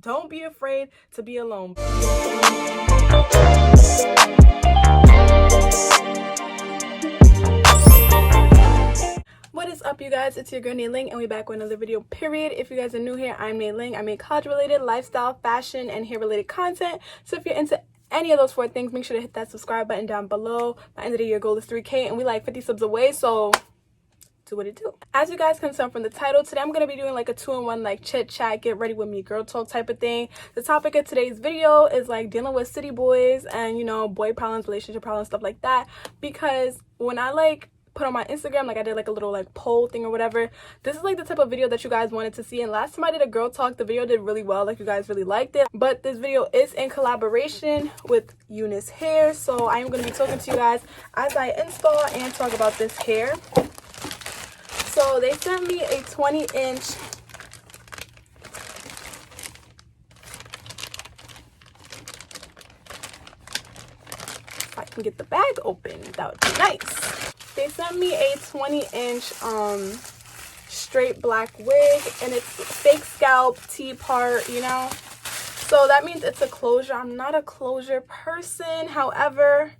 Don't be afraid to be alone. What is up, you guys? It's your girl LING, and we're back with another video, period. If you guys are new here, I'm LING. I make college related, lifestyle, fashion, and hair related content. So if you're into any of those 4 things, make sure to hit that subscribe button down below. By the end of the year, goal is 3K, and we like 50 subs away, so do what it do. As you guys can tell from the title, today I'm going to be doing like a 2-in-1 like chit chat, get ready with me, girl talk type of thing. The topic of today's video is like dealing with city boys and, you know, boy problems, relationship problems, stuff like that. Because when I like put on my Instagram, like I did like a little like poll thing or whatever, this is like the type of video that you guys wanted to see. And last time I did a girl talk, the video did really well, like you guys really liked it. But this video is in collaboration with UNICE hair, so I am going to be talking to you guys as I install and talk about this hair. So they sent me a 20-inch if I can get the bag open, that would be nice. They sent me a 20-inch straight black wig, and it's fake scalp T-part, you know. So that means it's a closure. I'm not a closure person. However,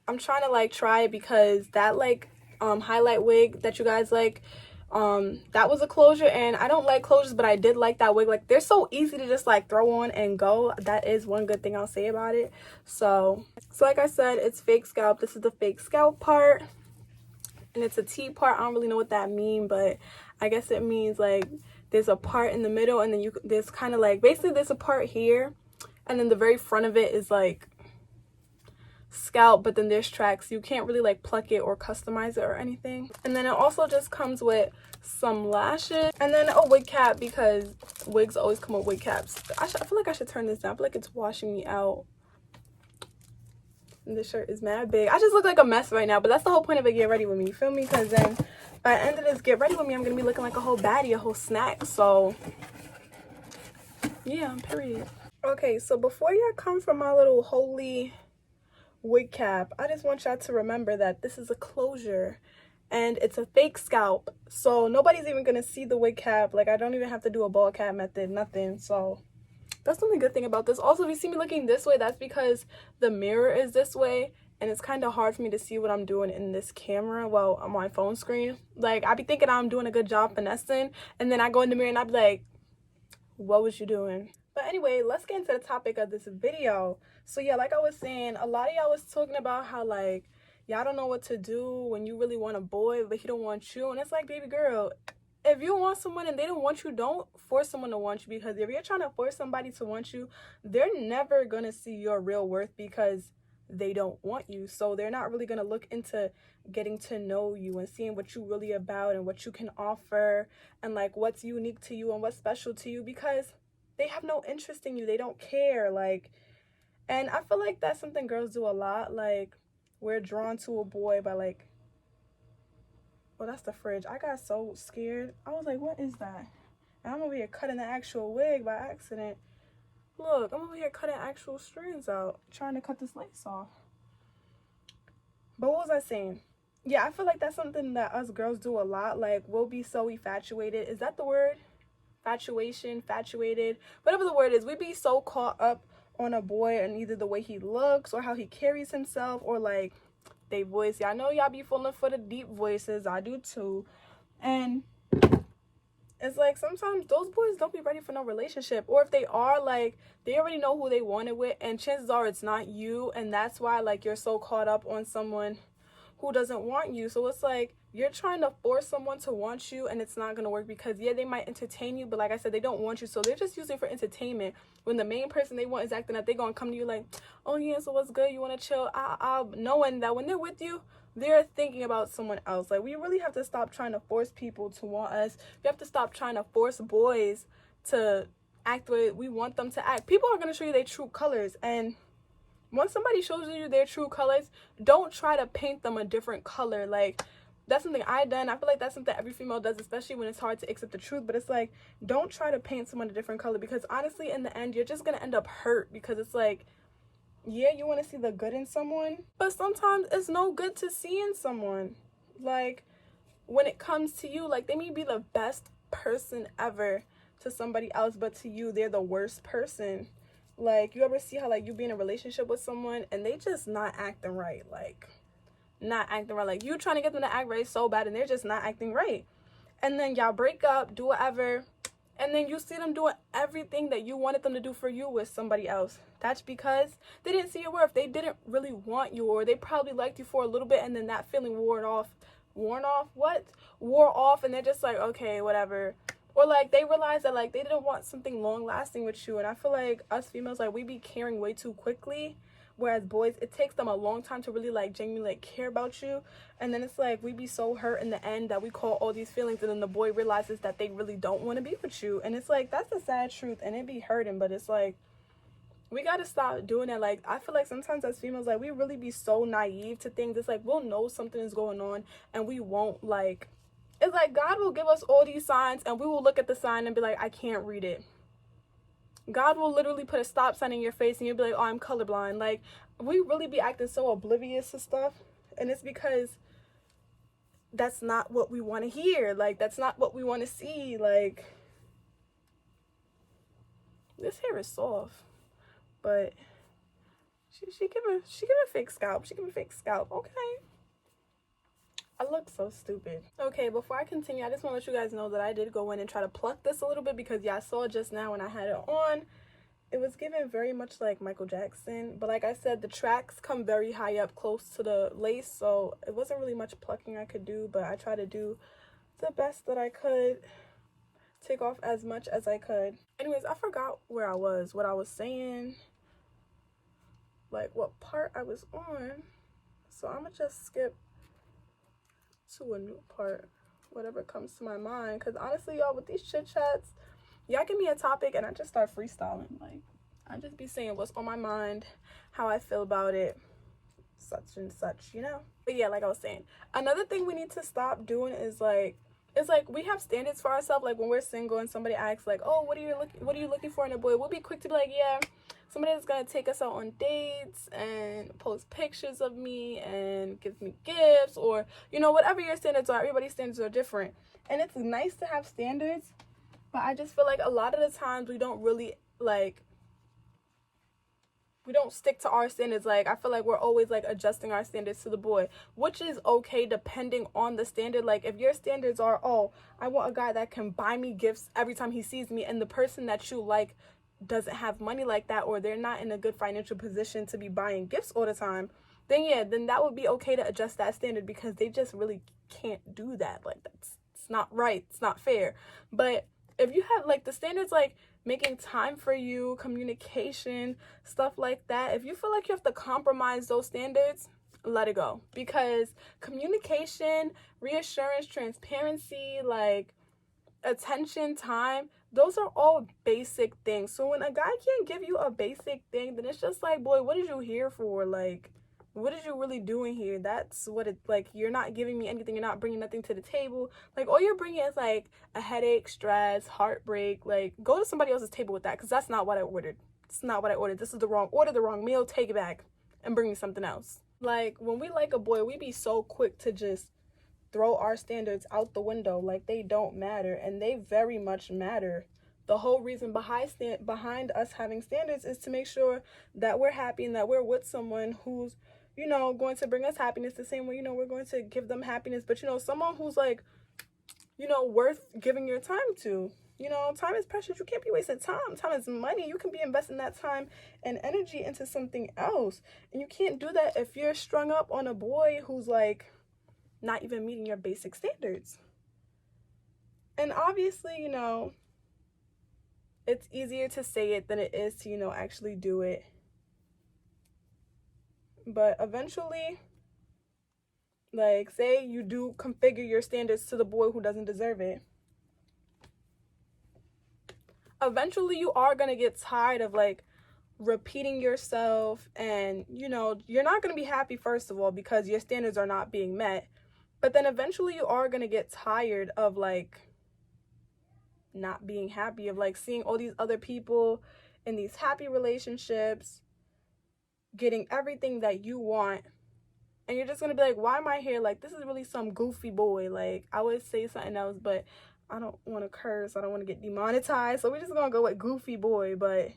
I'm trying to like try it because that like highlight wig that you guys like, that was a closure, and I don't like closures, but I did like that wig. Like, they're so easy to just like throw on and go. That is one good thing I'll say about it. So like I said, it's fake scalp. This is the fake scalp part, and it's a T part. I don't really know what that means, but I guess it means like there's a part in the middle, and then there's kind of like, basically there's a part here, and then the very front of it is like scalp, but then there's tracks. You can't really like pluck it or customize it or anything. And then it also just comes with some lashes and then a wig cap, because wigs always come with wig caps. I feel like I should turn this down. I feel like it's washing me out. And this shirt is mad big. I just look like a mess right now, but that's the whole point of it. Get ready with me, you feel me? Because then by the end of this get ready with me, I'm gonna be looking like a whole baddie, a whole snack. So yeah, period. Okay, so before y'all come from my little holy wig cap, I just want y'all to remember that this is a closure and it's a fake scalp, so nobody's even gonna see the wig cap. Like, I don't even have to do a ball cap method, nothing. So that's the only good thing about this. Also, if you see me looking this way, that's because the mirror is this way, and it's kind of hard for me to see what I'm doing in this camera, well, on my phone screen. Like, I be thinking I'm doing a good job finessing, and then I go in the mirror and I be like, what was you doing? But anyway, let's get into the topic of this video. So yeah, like I was saying, a lot of y'all was talking about how like y'all don't know what to do when you really want a boy but he don't want you. And it's like, baby girl, if you want someone and they don't want you, don't force someone to want you. Because if you're trying to force somebody to want you, they're never gonna see your real worth because they don't want you. So they're not really gonna look into getting to know you and seeing what you really about and what you can offer and like what's unique to you and what's special to you, because they have no interest in you. They don't care. Like, and I feel like that's something girls do a lot. Like, we're drawn to a boy by like, oh, that's the fridge. I got so scared. I was like, what is that? And I'm over here cutting the actual wig by accident. Look, I'm over here cutting actual strands out, trying to cut this lace off. But what was I saying? Yeah, I feel like that's something that us girls do a lot. Like, we'll be so infatuated. Is that the word? Infatuated, whatever the word is. We be so caught up on a boy and either the way he looks or how he carries himself or like they voice. Yeah, I know y'all be falling for the deep voices. I do too. And it's like sometimes those boys don't be ready for no relationship, or if they are, like they already know who they wanted with, and chances are it's not you, and that's why like you're so caught up on someone who doesn't want you. So it's like you're trying to force someone to want you, and it's not gonna work, because yeah, they might entertain you, but like I said, they don't want you, so they're just using it for entertainment. When the main person they want is acting up, they're gonna come to you like, oh yeah, so what's good, you want to chill, knowing that when they're with you, they're thinking about someone else. Like, we really have to stop trying to force people to want us. We have to stop trying to force boys to act the way we want them to act. People are gonna show you their true colors, and once somebody shows you their true colors, don't try to paint them a different color. Like, that's something I done. I feel like that's something every female does, especially when it's hard to accept the truth. But it's like, don't try to paint someone a different color, because honestly, in the end, you're just gonna end up hurt, because it's like, yeah, you want to see the good in someone, but sometimes it's no good to see in someone. Like, when it comes to you, like, they may be the best person ever to somebody else, but to you they're the worst person. Like, you ever see how, like, you be in a relationship with someone and they just not acting right, like not acting right, like you trying to get them to act right so bad and they're just not acting right, and then y'all break up, do whatever, and then you see them doing everything that you wanted them to do for you with somebody else. That's because they didn't see your worth. They didn't really want you, or they probably liked you for a little bit, and then that feeling wore off, and they're just like, okay, whatever. Or like they realized that like they didn't want something long lasting with you. And I feel like us females, like, we be caring way too quickly, whereas boys, it takes them a long time to really like genuinely like care about you. And then it's like we be so hurt in the end that we call all these feelings, and then the boy realizes that they really don't want to be with you. And it's like, that's the sad truth, and it be hurting. But it's like, we gotta stop doing that. Like, I feel like sometimes as females, like, we really be so naive to things. It's like we'll know something is going on and we won't, like, it's like God will give us all these signs and we will look at the sign and be like, I can't read it. God will literally put a stop sign in your face and you'll be like, oh, I'm colorblind. Like, we really be acting so oblivious to stuff, and it's because that's not what we want to hear. Like, that's not what we want to see. Like, this hair is soft, but she give a fake scalp. She give a fake scalp. Okay. I look so stupid. Okay, before I continue, I just want to let you guys know that I did go in and try to pluck this a little bit, because yeah, I saw just now when I had it on, it was given very much like Michael Jackson. But like I said, the tracks come very high up close to the lace, so it wasn't really much plucking I could do, but I tried to do the best that I could, take off as much as I could. Anyways, I forgot where I was, what I was saying, like what part I was on, so I'm gonna just skip to a new part, whatever comes to my mind, because honestly, y'all, with these chit chats, y'all give me a topic and I just start freestyling. Like, I just be saying what's on my mind, how I feel about it, such and such, you know. But yeah, like I was saying, another thing we need to stop doing is like, it's like we have standards for ourselves. Like when we're single and somebody asks like, oh, what are you looking for in a boy, we'll be quick to be like, yeah, somebody that's gonna take us out on dates and post pictures of me and give me gifts, or, you know, whatever your standards are. Everybody's standards are different, and it's nice to have standards, but I just feel like a lot of the times we don't really like, we don't stick to our standards. Like, I feel like we're always like adjusting our standards to the boy, which is okay depending on the standard. Like, if your standards are, oh, I want a guy that can buy me gifts every time he sees me, and the person that you like doesn't have money like that, or they're not in a good financial position to be buying gifts all the time, then yeah, then that would be okay to adjust that standard, because they just really can't do that. Like, it's not right, it's not fair. But if you have like the standards, like making time for you, communication, stuff like that, if you feel like you have to compromise those standards, let it go. Because communication, reassurance, transparency, like attention, time, those are all basic things. So when a guy can't give you a basic thing, then it's just like, boy, what did you here for? Like, what did you really doing here? That's what it, like, you're not giving me anything, you're not bringing nothing to the table. Like, all you're bringing is like a headache, stress, heartbreak. Like, go to somebody else's table with that, because that's not what I ordered. It's not what I ordered. This is the wrong order, the wrong meal. Take it back and bring me something else. Like, when we like a boy, we be so quick to just throw our standards out the window like they don't matter, and they very much matter. The whole reason behind us having standards is to make sure that we're happy and that we're with someone who's, you know, going to bring us happiness the same way, you know, we're going to give them happiness. But, you know, someone who's like, you know, worth giving your time to. You know, time is precious. You can't be wasting time. Time is money. You can be investing that time and energy into something else. And you can't do that if you're strung up on a boy who's like not even meeting your basic standards. And obviously, you know, it's easier to say it than it is to, you know, actually do it. But eventually, like, say you do configure your standards to the boy who doesn't deserve it, eventually you are going to get tired of like repeating yourself, and, you know, you're not going to be happy, first of all, because your standards are not being met. But then eventually you are going to get tired of like not being happy, of like seeing all these other people in these happy relationships getting everything that you want, and you're just gonna be like, why am I here? Like, this is really some goofy boy. Like, I would say something else, but I don't want to curse. I don't want to get demonetized. So we're just going to go with goofy boy. But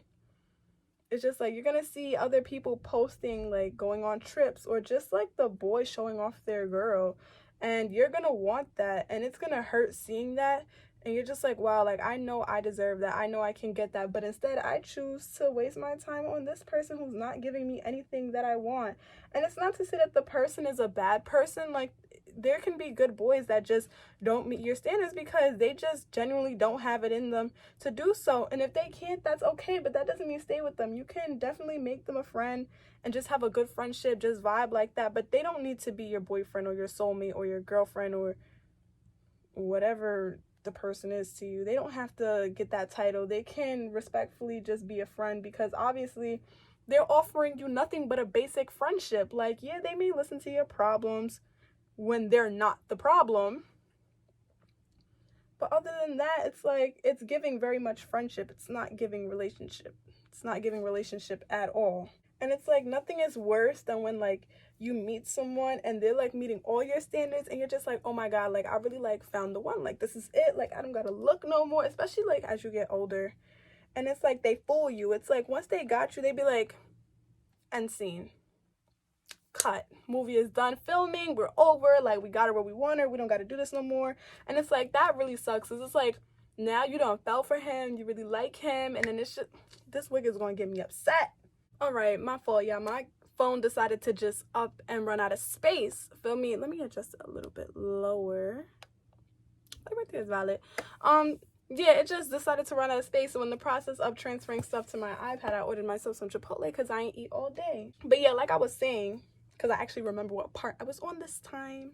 it's just like, you're going to see other people posting like going on trips, or just like the boy showing off their girl. And you're going to want that. And it's going to hurt seeing that. And you're just like, wow, like, I know I deserve that. I know I can get that. But instead, I choose to waste my time on this person who's not giving me anything that I want. And it's not to say that the person is a bad person. Like, there can be good boys that just don't meet your standards because they just genuinely don't have it in them to do so. And if they can't, that's okay. But that doesn't mean stay with them. You can definitely make them a friend and just have a good friendship, just vibe like that. But they don't need to be your boyfriend or your soulmate or your girlfriend or whatever the person is to you. They don't have to get that title. They can respectfully just be a friend, because obviously they're offering you nothing but a basic friendship. Like, yeah, they may listen to your problems when they're not the problem, but other than that, it's like, it's giving very much friendship. It's not giving relationship. It's not giving relationship at all. And it's like, nothing is worse than when like you meet someone and they're like meeting all your standards and you're just like, oh my god, like, I really like found the one, like, this is it, like, I don't gotta look no more. Especially like as you get older, and it's like they fool you. It's like once they got you, they be like, end scene, cut, movie is done filming, we're over, like, we got her where we want her, we don't got to do this no more. And it's like, that really sucks. It's like, now you done fell for him, you really like him, and then it's just, this wig is gonna get me upset. All right, my fault, y'all. My phone decided to just up and run out of space. Feel me? Let me adjust it a little bit lower. Like, right there is valid. Yeah, it just decided to run out of space. So in the process of transferring stuff to my iPad, I ordered myself some Chipotle because I ain't eat all day. But yeah, like I was saying, because I actually remember what part I was on this time.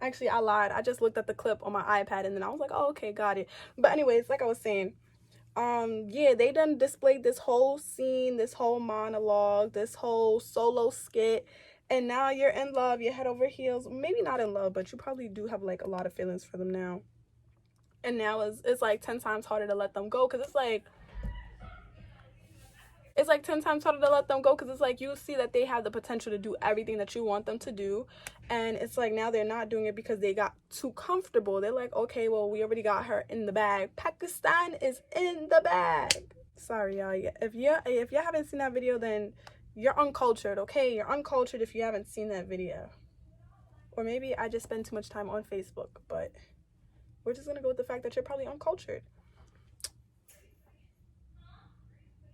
Actually, I lied. I just looked at the clip on my iPad and then I was like, oh, okay, got it. But anyways, like I was saying, yeah, they done displayed this whole scene, this whole monologue, this whole solo skit, and now you're in love, you're head over heels. Maybe not in love, but you probably do have like a lot of feelings for them now. And now it's like 10 times harder to let them go, because it's like 10 times harder to let them go, because it's like you see that they have the potential to do everything that you want them to do, and it's like now they're not doing it because they got too comfortable. They're like, okay, well, we already got her in the bag. Pakistan is in the bag. Sorry, y'all. If you haven't seen that video, then you're uncultured, okay? You're uncultured if you haven't seen that video. Or maybe I just spend too much time on Facebook, but we're just gonna go with the fact that you're probably uncultured.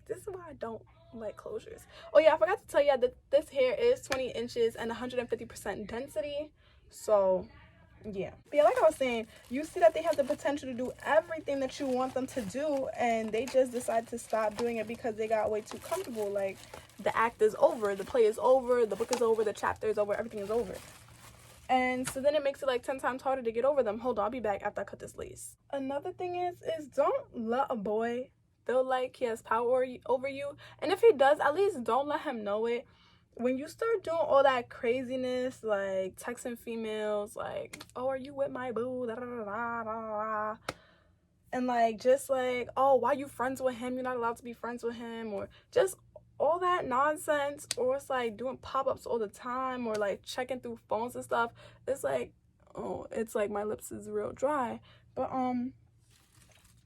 This is why I don't like closures. Oh yeah, I forgot to tell you that this hair is 20 inches and 150% density. So yeah. But yeah, like I was saying, you see that they have the potential to do everything that you want them to do, and they just decide to stop doing it because they got way too comfortable. Like, the act is over, the play is over, the book is over, the chapter is over, everything is over. And so then it makes it like 10 times harder to get over them. Hold on, I'll be back after I cut this lace. Another thing is don't let a boy feel like he has power over you. And if he does, at least don't let him know it. When you start doing all that craziness, like texting females, like, oh, are you with my boo? Da, da, da, da, da. And like, just like, oh, why are you friends with him? You're not allowed to be friends with him. Or just all that nonsense. Or it's like doing pop-ups all the time, or like checking through phones and stuff. It's like, oh, it's like my lips is real dry. But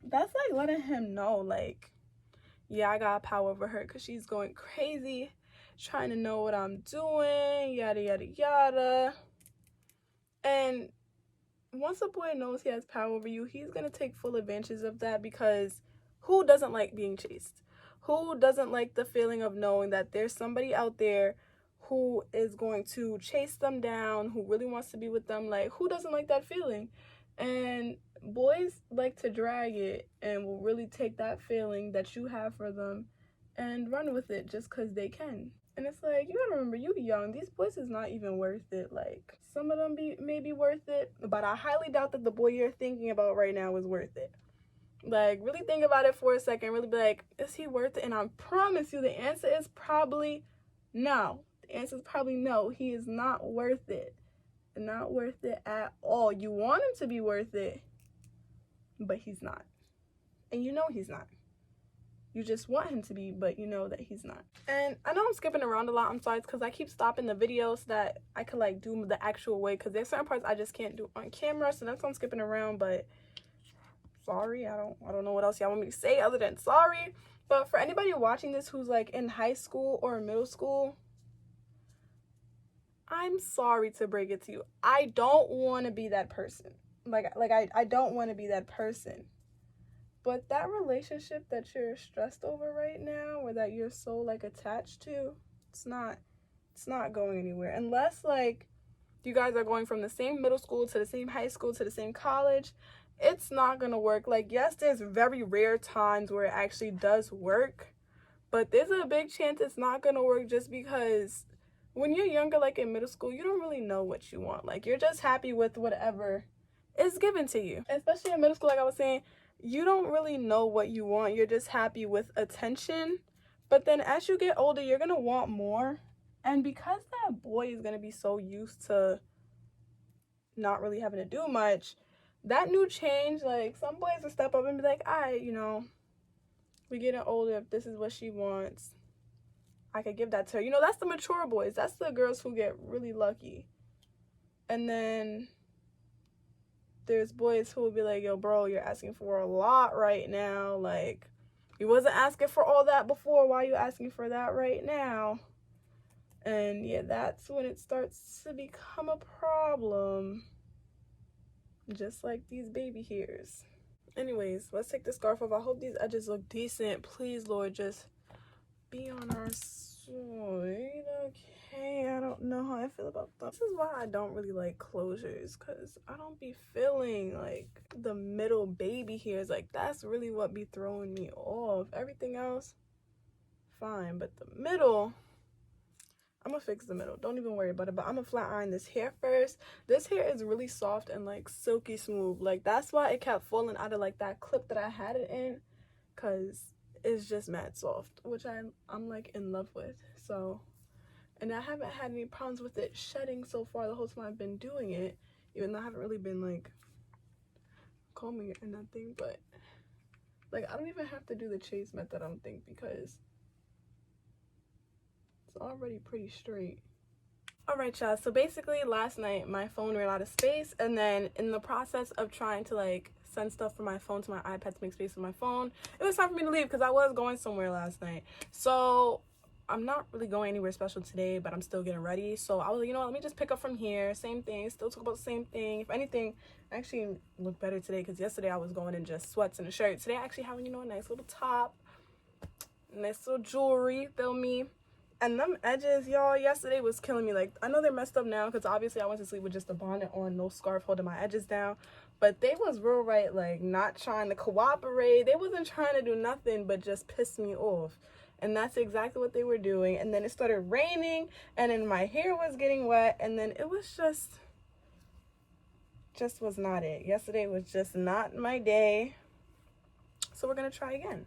that's like letting him know, like, yeah, I got power over her because she's going crazy, trying to know what I'm doing, yada yada yada. And once a boy knows he has power over you, he's gonna take full advantage of that, because who doesn't like being chased? Who doesn't like the feeling of knowing that there's somebody out there who is going to chase them down, who really wants to be with them? Like, who doesn't like that feeling? And boys like to drag it and will really take that feeling that you have for them and run with it just because they can. And it's like, you gotta remember, you young. These boys is not even worth it. Like, some of them may be worth it, but I highly doubt that the boy you're thinking about right now is worth it. Like, really think about it for a second. Really be like, is he worth it? And I promise you the answer is probably no. The answer is probably no. He is not worth it. Not worth it at all. You want him to be worth it, but he's not. And you know he's not. You just want him to be, but you know that he's not. And I know I'm skipping around a lot. I'm sorry, it's because I keep stopping the video so that I could like do the actual way, because there's certain parts I just can't do on camera, so that's why I'm skipping around. But sorry. I don't know what else y'all want me to say other than sorry. But for anybody watching this who's like in high school or middle school, I'm sorry to break it to you. I don't want to be that person. I don't want to be that person. But that relationship that you're stressed over right now, or that you're so like attached to, it's not going anywhere. Unless like you guys are going from the same middle school to the same high school to the same college, it's not gonna work. Like, yes, there's very rare times where it actually does work, but there's a big chance it's not gonna work, just because when you're younger, like in middle school, you don't really know what you want. Like, you're just happy with whatever is given to you. Especially in middle school, like I was saying, you don't really know what you want. You're just happy with attention. But then as you get older, you're gonna want more. And because that boy is gonna be so used to not really having to do much, that new change, like, some boys will step up and be like, we're getting older. If this is what she wants, I could give that to her. You know, that's the mature boys. That's the girls who get really lucky. And then there's boys who will be like, yo, bro, you're asking for a lot right now. Like, you wasn't asking for all that before. Why are you asking for that right now? And yeah, that's when it starts to become a problem. Just like these baby hairs. Anyways, let's take the scarf off. I hope these edges look decent. Please, Lord, just be on our side. Okay, I don't know how I feel about that. This is why I don't really like closures, because I don't be feeling like the middle baby hairs. Like, that's really what be throwing me off. Everything else, fine, but the middle, I'm gonna fix the middle. Don't even worry about it. But I'm gonna flat iron this hair first. This hair is really soft and like silky smooth. Like, that's why it kept falling out of like that clip that I had it in, because it's just mad soft, which I'm like in love with. So, and I haven't had any problems with it shedding so far the whole time I've been doing it, even though I haven't really been like combing it or nothing. But like, I don't even have to do the chase method, I don't think, because it's already pretty straight. All right, y'all, so basically last night my phone ran out of space, and then in the process of trying to like send stuff from my phone to my iPad to make space for my phone, it was time for me to leave because I was going somewhere last night. So I'm not really going anywhere special today, but I'm still getting ready. So I was like, you know what, let me just pick up from here. Same thing, still talk about the same thing. If anything, I actually look better today, because yesterday I was going in just sweats and a shirt. Today I actually have, you know, a nice little top, nice little jewelry, feel me? And them edges, y'all, yesterday was killing me. Like, I know they're messed up now because obviously I went to sleep with just a bonnet on, no scarf holding my edges down. But they was real right, like, not trying to cooperate. They wasn't trying to do nothing but just piss me off. And that's exactly what they were doing. And then it started raining, and then my hair was getting wet, and then it was just was not it. Yesterday was just not my day. So we're going to try again.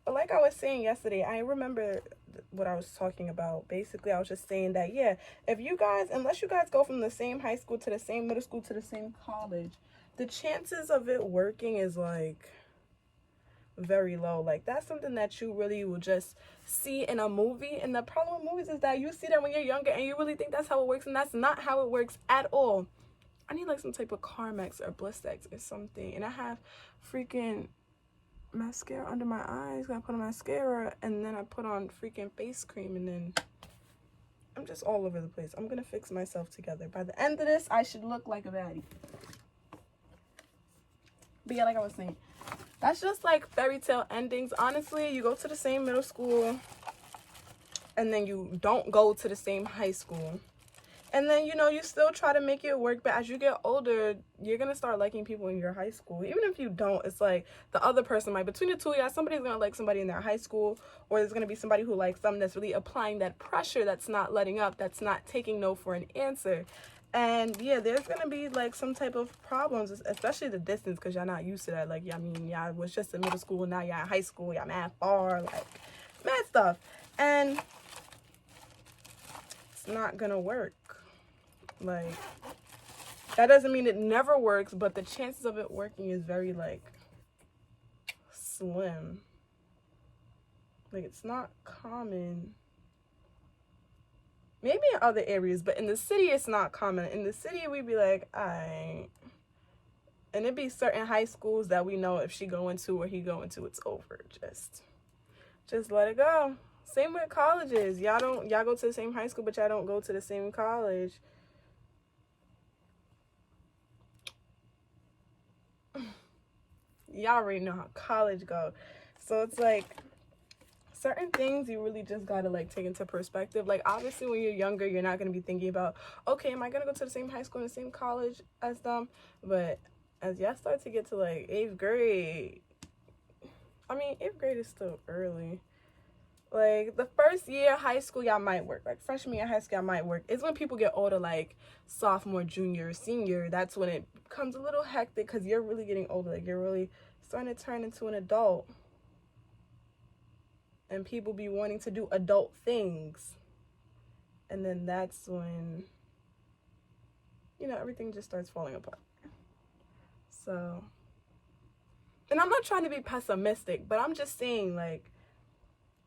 But like I was saying yesterday, I remember what I was talking about. Basically, I was just saying that, yeah, if you guys, unless you guys go from the same high school to the same middle school to the same college, the chances of it working is like very low. Like, that's something that you really will just see in a movie. And the problem with movies is that you see that when you're younger and you really think that's how it works, and that's not how it works at all. I need like some type of Carmex or Blistex or something. And I have freaking mascara under my eyes. Gotta put on mascara, and then I put on freaking face cream, and then I'm just all over the place. I'm gonna fix myself together. By the end of this, I should look like a baddie. But yeah, like I was saying, that's just like fairy tale endings. Honestly, you go to the same middle school, and then you don't go to the same high school. And then, you know, you still try to make it work, but as you get older, you're going to start liking people in your high school. Even if you don't, it's like the other person might. Between the two of y'all, somebody's going to like somebody in their high school, or there's going to be somebody who likes them that's really applying that pressure, that's not letting up, that's not taking no for an answer. And yeah, there's going to be like some type of problems, especially the distance, because y'all not used to that. Like, I mean, y'all was just in middle school, now y'all in high school, y'all mad far, like, mad stuff. And it's not going to work. Like, that doesn't mean it never works, but the chances of it working is very like slim. Like, it's not common. Maybe in other areas, but in the city it's not common. In the city we'd be like, And it'd be certain high schools that we know if she going to or he going to, it's over. Just let it go. Same with colleges. Y'all go to the same high school, but y'all don't go to the same college. Y'all already know how college go. So it's like certain things you really just gotta like take into perspective. Like obviously when you're younger, you're not gonna be thinking about, okay, am I gonna go to the same high school and the same college as them? But as y'all start to get to like 8th grade, I mean 8th grade is still early. Like the first year of high school y'all might work, like freshman year of high school y'all might work. It's when people get older, like sophomore, junior, senior, that's when it becomes a little hectic because you're really getting older. Like you're really starting to turn into an adult, and people be wanting to do adult things, and then that's when, you know, everything just starts falling apart. So, and I'm not trying to be pessimistic, but I'm just saying, like,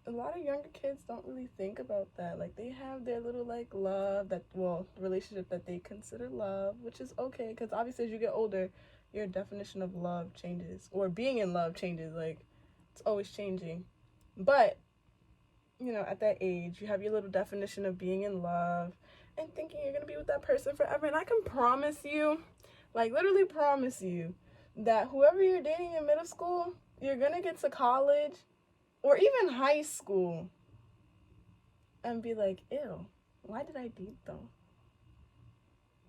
a lot of younger kids don't really think about that. Like they have their little like love that, well, relationship that they consider love, which is okay, because obviously as you get older your definition of love changes, or being in love changes. Like it's always changing. But you know, at that age you have your little definition of being in love and thinking you're gonna be with that person forever. And I can promise you, like literally promise you, that whoever you're dating in middle school, you're gonna get to college or even high school and be like, ew, why did I date them?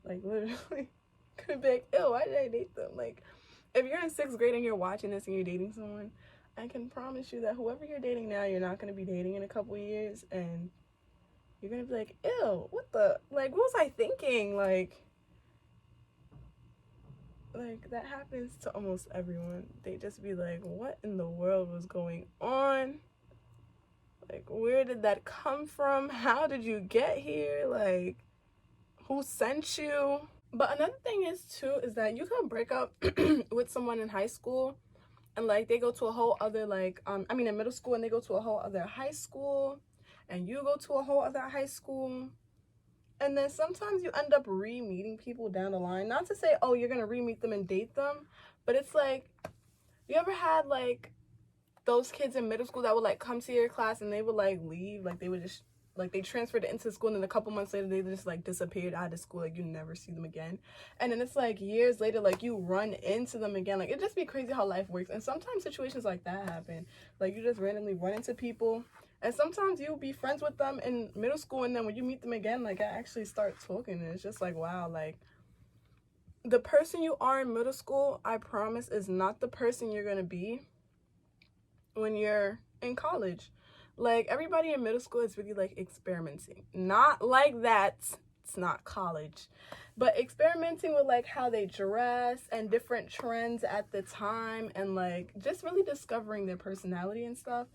Like literally could be like, ew, why did I date them? Like if you're in 6th grade and you're watching this and you're dating someone, I can promise you that whoever you're dating now, you're not going to be dating in a couple years, and you're going to be like, ew, what the, like, what was I thinking? Like that happens to almost everyone. They just be like, what in the world was going on? Like, where did that come from? How did you get here? Like, who sent you? But another thing is too, is that you can break up with someone in high school and like they go to a whole other like in middle school, and they go to a whole other high school, and you go to a whole other high school, and then sometimes you end up re-meeting people down the line. Not to say, oh, you're gonna re-meet them and date them, but it's like, you ever had like those kids in middle school that would like come to your class and they would like leave, like they would just like they transferred into school, and then a couple months later they just like disappeared out of school, like you never see them again. And then it's like years later, like you run into them again. Like it just be crazy how life works. And sometimes situations like that happen, like you just randomly run into people, and sometimes you'll be friends with them in middle school, and then when you meet them again, like I actually start talking, and it's just like, wow, like the person you are in middle school, I promise, is not the person you're gonna be when you're in college. Like everybody in middle school is really like experimenting, not like that, it's not college, but experimenting with like how they dress and different trends at the time, and like just really discovering their personality and stuff.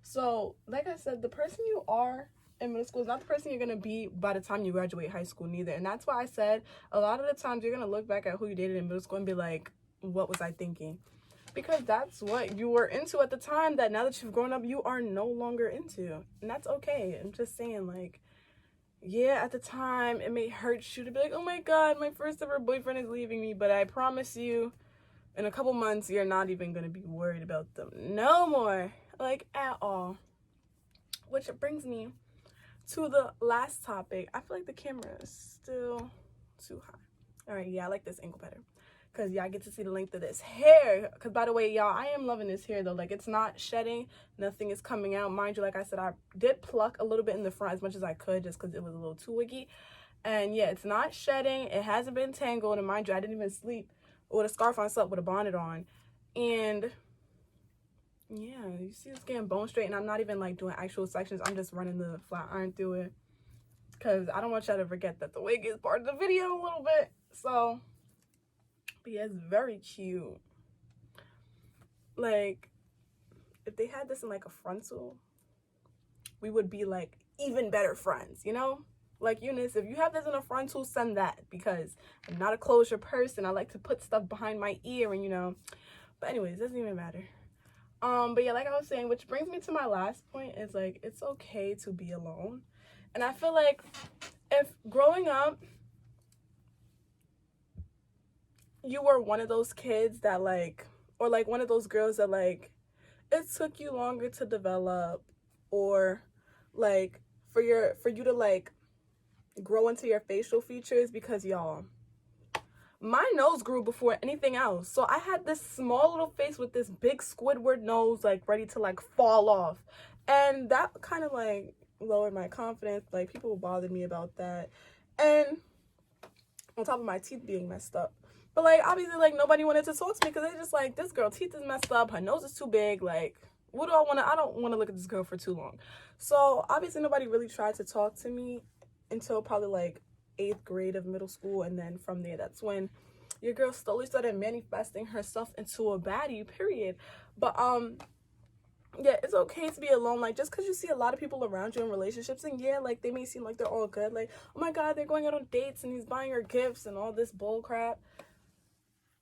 So like I said, the person you are in middle school is not the person you're gonna be by the time you graduate high school neither. And that's why I said a lot of the times you're gonna look back at who you dated in middle school and be like, what was I thinking? Because that's what you were into at the time that now that you've grown up, you are no longer into. And that's okay. I'm just saying, like, yeah, at the time, it may hurt you to be like, oh my God, my first ever boyfriend is leaving me. But I promise you, in a couple months, you're not even going to be worried about them no more. Like, at all. Which brings me to the last topic. I feel like the camera is still too high. All right, yeah, I like this angle better, because y'all get to see the length of this hair. Because by the way, y'all, I am loving this hair though. Like it's not shedding, nothing is coming out. Mind you, like I said, I did pluck a little bit in the front as much as I could, just because it was a little too wiggy. And yeah, it's not shedding, it hasn't been tangled. And mind you, I didn't even sleep with a scarf on, I slept with a bonnet on. And yeah, you see it's getting bone straight, and I'm not even like doing actual sections, I'm just running the flat iron through it, because I don't want y'all to forget that the wig is part of the video a little bit. So but yeah, it's very cute. Like, if they had this in like a frontal, we would be like even better friends, you know? Like UNICE, if you have this in a frontal, send that, because I'm not a closure person. I like to put stuff behind my ear, and you know. But anyways, it doesn't even matter. But yeah, like I was saying, which brings me to my last point, is like it's okay to be alone. And I feel like if growing up, you were one of those kids that like, or like one of those girls that like, it took you longer to develop, or like for you to like grow into your facial features, because y'all, my nose grew before anything else. So I had this small little face with this big Squidward nose, like ready to like fall off. And that kind of like lowered my confidence. Like people bothered me about that. And on top of my teeth being messed up. But like obviously like nobody wanted to talk to me because they're just like, this girl teeth is messed up, her nose is too big, like what do I want to, I don't want to look at this girl for too long. So obviously nobody really tried to talk to me until probably like 8th grade of middle school, and then from there that's when your girl slowly started manifesting herself into a baddie, period. But yeah, it's okay to be alone. Like just because you see a lot of people around you in relationships, and yeah, like they may seem like they're all good, like oh my god, they're going out on dates and he's buying her gifts and all this bull crap,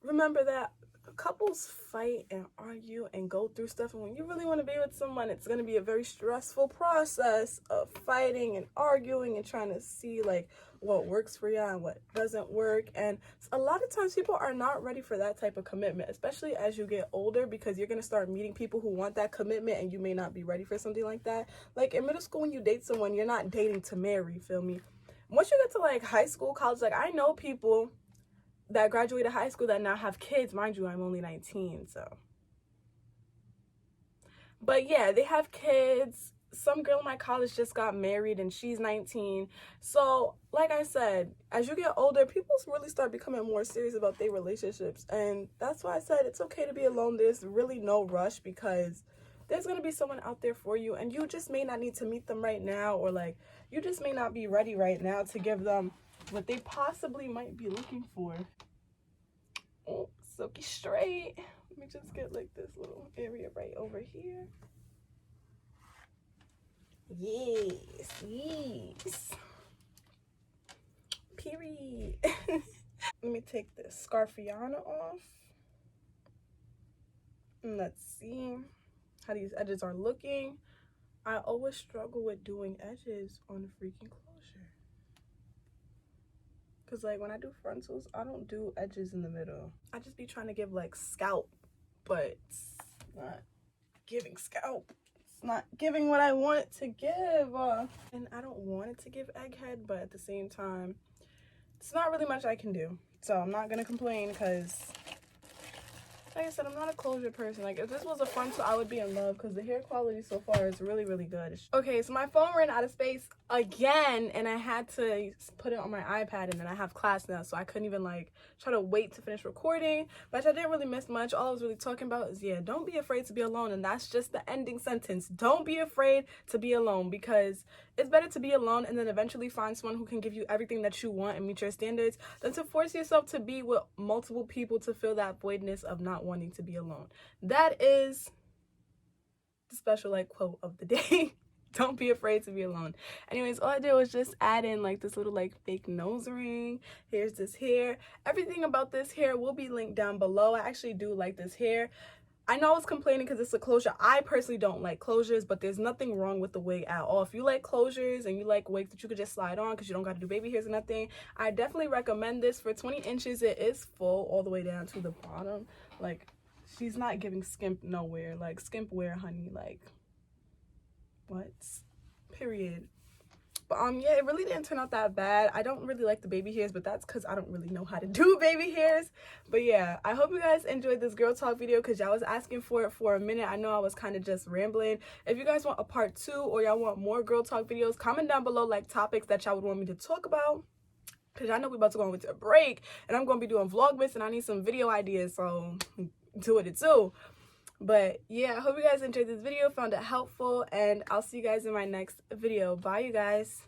remember that couples fight and argue and go through stuff, and when you really want to be with someone, it's going to be a very stressful process of fighting and arguing and trying to see like what works for you and what doesn't work. And a lot of times people are not ready for that type of commitment, especially as you get older, because you're going to start meeting people who want that commitment and you may not be ready for something like that. Like in middle school, when you date someone, you're not dating to marry, feel me? Once you get to like high school, college, like I know people that graduated high school that now have kids. Mind you, I'm only 19, so. But yeah, they have kids. Some girl in my college just got married and she's 19. So, like I said, as you get older, people really start becoming more serious about their relationships. And that's why I said it's okay to be alone. There's really no rush, because there's going to be someone out there for you, and you just may not need to meet them right now, or like you just may not be ready right now to give them what they possibly might be looking for. Oh, silky straight. Let me just get like this little area right over here. Yes, yes. Period. Let me take this scarfiana off. And let's see how these edges are looking. I always struggle with doing edges on a freaking closure, because like when I do frontals, I don't do edges in the middle. I just be trying to give like scalp, but it's not giving scalp. It's not giving what I want it to give. And I don't want it to give egghead, but at the same time, it's not really much I can do. So I'm not gonna complain, because like I said, I'm not a closure person. Like if this was a frontal, I would be in love, because the hair quality so far is really, really good. Okay, so my phone ran out of space again, and I had to put it on my iPad, and then I have class now, so I couldn't even like try to wait to finish recording. But I didn't really miss much. All I was really talking about is, yeah, don't be afraid to be alone. And that's just the ending sentence. Don't be afraid to be alone, because it's better to be alone and then eventually find someone who can give you everything that you want and meet your standards, than to force yourself to be with multiple people to fill that voidness of not wanting to be alone. That is the special like quote of the day. Don't be afraid to be alone. Anyways, all I did was just add in like this little like fake nose ring. Here's this hair. Everything about this hair will be linked down below. I actually do like this hair. I know I was complaining because it's a closure. I personally don't like closures, but there's nothing wrong with the wig at all. If you like closures and you like wigs that you could just slide on because you don't got to do baby hairs or nothing, I definitely recommend this. For 20 inches, it is full all the way down to the bottom. Like, she's not giving skimp nowhere. Like, skimp wear, honey. Like, what? Period. But yeah, it really didn't turn out that bad. I don't really like the baby hairs, but that's because I don't really know how to do baby hairs. But yeah, I hope you guys enjoyed this girl talk video, because y'all was asking for it for a minute. I know I was kind of just rambling. If you guys want a part 2, or y'all want more girl talk videos, comment down below like topics that y'all would want me to talk about, because I know we're about to go into a break and I'm going to be doing vlogmas, and I need some video ideas, so do it too. But yeah, I hope you guys enjoyed this video, found it helpful, and I'll see you guys in my next video. Bye, you guys.